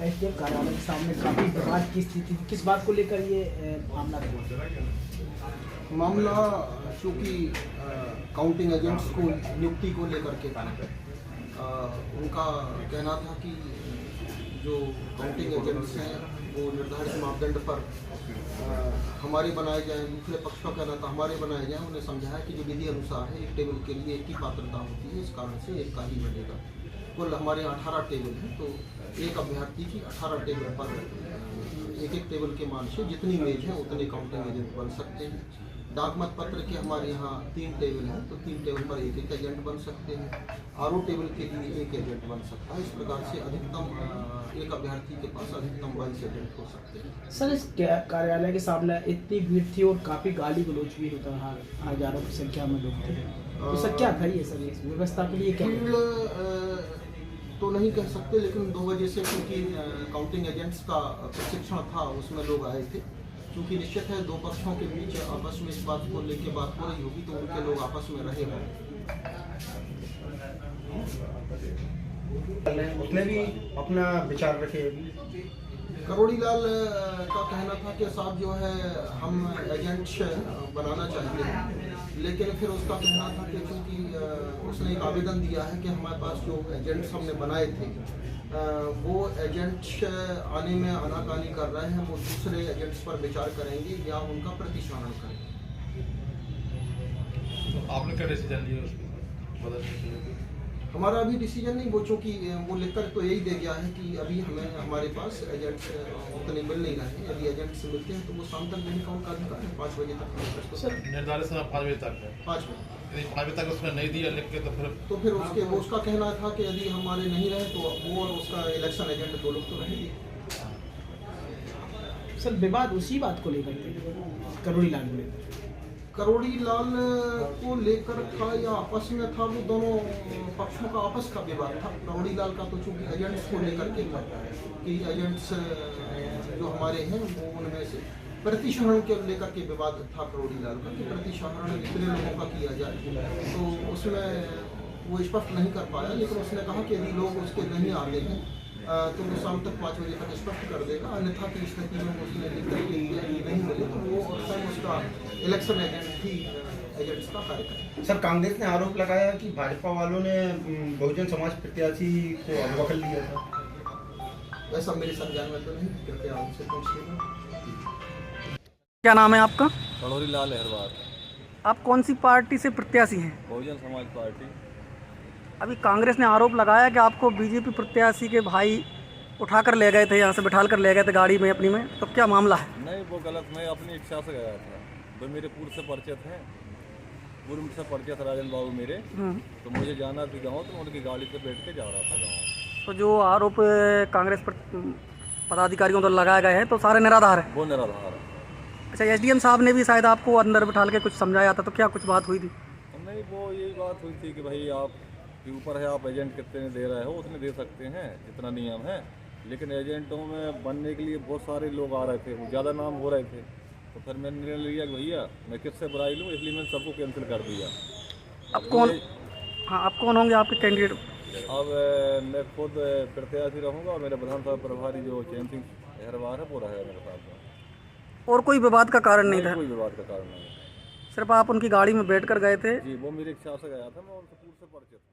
SDM कार्यालय के सामने काफी विवाद की स्थिति थी, किस बात को लेकर ये मामला हुआ? मामला चूँकि काउंटिंग एजेंट्स को नियुक्ति को लेकर के उनका कहना था कि जो काउंटिंग एजेंट्स हैं वो निर्धारित मापदंड पर हमारे बनाए जाएं, दूसरे पक्ष का कहना था हमारे बनाए जाएं। उन्हें समझाया कि जो विधि अनुसार है एक टेबल के लिए एक ही पात्रता होती है, इस कारण से एक का ही बनेगा। कुल हमारे 18 टेबल हैं, तो एक अभ्यर्थी की 18 टेबल पर एक एक टेबल के मान से जितनी मेज है उतने काउंटिंग एजेंट बन सकते हैं। डाक मत पत्र के हमारे यहाँ 3 टेबल हैं, तो 3 टेबल पर एक एक एजेंट बन सकते हैं। आरओ टेबल के लिए एक एजेंट बन सकता है। इस प्रकार से अधिकतम एक अभ्यर्थी के पास अधिकतम 22 एजेंट हो सकते हैं। सर, इस कार्यालय के सामने इतनी भीड़ थी और काफी गाली गलौज भी होता रहा, हजारों की संख्या में लोग थे, तो सर क्या था ये सर इस व्यवस्था के लिए? क्या तो नहीं कह सकते, लेकिन 2 बजे से क्योंकि काउंटिंग एजेंट्स का प्रशिक्षण था उसमें लोग आए थे। क्योंकि निश्चित है 2 पक्षों के बीच आपस में इस बात को लेकर बात हो रही होगी, तो उनके लोग आपस में रहे होंगे। उसने भी अपना विचार रखे। करोड़ी लाल का कहना था कि साहब जो है हम एजेंट्स बनाना चाहते हैं, लेकिन फिर उसका कहना था कि क्योंकि उसने एक आवेदन दिया है कि हमारे पास जो एजेंट्स हमने बनाए थे वो एजेंट्स आने में आनाकानी कर रहे हैं, वो दूसरे एजेंट्स पर विचार करेंगे या उनका प्रतिशरण करेंगे। तो आपने क्या डिसीजन लिया उसको बदलने के लिए? हमारा अभी डिसीजन नहीं, वो चूँकि वो लेकर तो यही दे गया है कि अभी हमें हमारे पास एजेंट्स उतने मिल नहीं रहे हैं। यदि एजेंट्स मिलते हैं तो वो शाम तक नहीं काउंट का अधिकार है, 5 बजे तक। सर निर्धारित समय 5 बजे तक है। 5 बजे यदि 5 बजे तक उसने नहीं दिया लिख के तो फिर उसका कहना था कि यदि हमारे नहीं रहे तो वो और उसका इलेक्शन एजेंट 2 लोग तो रहेंगे। सर विवाद उसी बात को लेकर थे, करोड़ी लाल को लेकर? करोड़ी लाल को लेकर था या आपस में था, वो दोनों पक्षों का आपस का विवाद था। करोड़ी लाल का तो चूंकि एजेंट्स को लेकर के था कि एजेंट्स जो हमारे हैं वो उनमें से प्रतिशरण के लेकर के विवाद था करोड़ी लाल का कि प्रतिशरण इतने लोगों का किया जाए, तो उसमें वो स्पष्ट नहीं कर पाया। लेकिन उसने कहा कि यदि लोग उसके नहीं आते हैं तो वो शाम तक 5 बजे तक स्पष्ट कर देगा, अन्यथा की स्थिति में उसने लिख करके नहीं मिले तो वो स्वयं उसका इलेक्शन एजेंट ही एजेंट्स का कार्य करें। सर, कांग्रेस ने आरोप लगाया कि भाजपा वालों ने बहुजन समाज प्रत्याशी को अगवा लिया था। वैसा मेरे संज्ञान में तो नहीं, कृपया उनसे पूछिएगा। क्या नाम है आपका? करोड़ी लाल अहरवार। आप कौन सी पार्टी से प्रत्याशी हैं? बहुजन समाज पार्टी। अभी कांग्रेस ने आरोप लगाया कि आपको बीजेपी प्रत्याशी के भाई उठाकर ले गए थे, यहाँ से बिठाल कर ले गए थे गाड़ी में अपनी में, तो क्या मामला है? नहीं, वो गलत। मैं अपनी इच्छा से गया था। वो मेरे पूर्व से परिचित हैं, पूर्व से परिचित राजन बाबू मेरे, तो मुझे जाना थी गाँव, तो उनकी गाड़ी पर बैठ के जा रहा था गाँव। तो जो आरोप कांग्रेस पर पदाधिकारियों द्वारा लगाए गए हैं तो सारे निराधार है? वो निराधार है। अच्छा, एसडीएम साहब ने भी शायद आपको अंदर बिठाल के कुछ समझाया था, तो क्या कुछ बात हुई थी? नहीं, वो यही बात हुई थी कि भाई आप के ऊपर है, आप एजेंट कितने दे रहे हो उतने दे सकते हैं जितना नियम है, लेकिन एजेंटों में बनने के लिए बहुत सारे लोग आ रहे थे, वो ज़्यादा नाम हो रहे थे, तो फिर मैंने निर्णय लिया कि भैया मैं किससे बुराई लूँ, इसलिए मैंने सबको कैंसिल कर दिया। अब कौन, हाँ, अब कौन होंगे आपके कैंडिडेट? अब मैं खुद प्रत्याशी रहूँगा और मेरे विधानसभा प्रभारी जो चैन सिंह अहरवार है वो रहेगा मेरे साथ में। और कोई विवाद का कारण नहीं था? कोई विवाद का कारण नहीं, सिर्फ आप उनकी गाड़ी में बैठ कर गए थे? जी, वो मेरी इच्छा से गया था, मैं उनसे पूर्व से परिचित हूँ।